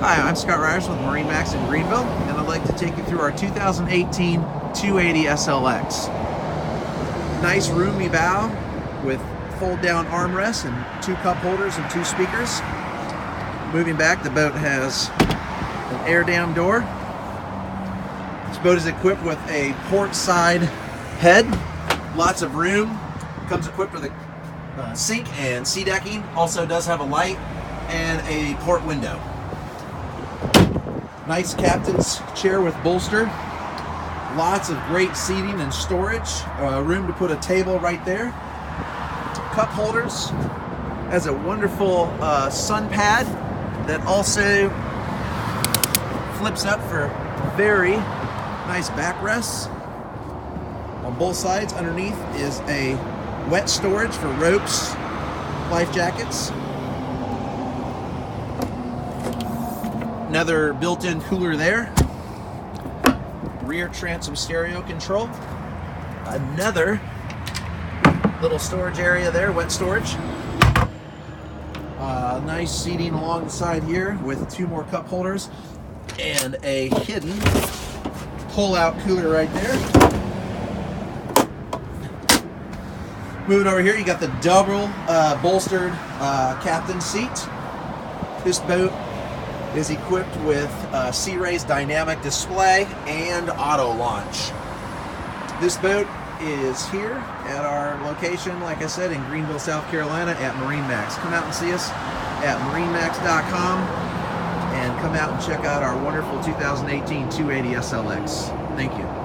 Hi, I'm Scott Ryers with MarineMax in Greenville, and I'd like to take you through our 2018 280 SLX. Nice roomy bow with fold-down armrests and 2 cup holders and 2 speakers. Moving back, the boat has an air-down door. This boat is equipped with a port side head, lots of room. Comes equipped with a sink and sea decking. Also does have a light and a port window. Nice captain's chair with bolster. Lots of great seating and storage. Room to put a table right there. Cup holders. Has a wonderful sun pad that also flips up for very nice backrests. On both sides underneath is a wet storage for ropes, life jackets. Another built-in cooler there. Rear transom stereo control. Another little storage area there, wet storage. Nice seating along the side here with 2 more cup holders and a hidden pull-out cooler right there. Moving over here, you got the double bolstered captain's seat. This boat is equipped with Sea Ray's dynamic display and auto launch. This boat is here at our location, like I said, in Greenville, South Carolina at MarineMax. Come out and see us at MarineMax.com and come out and check out our wonderful 2018 280 SLX. Thank you.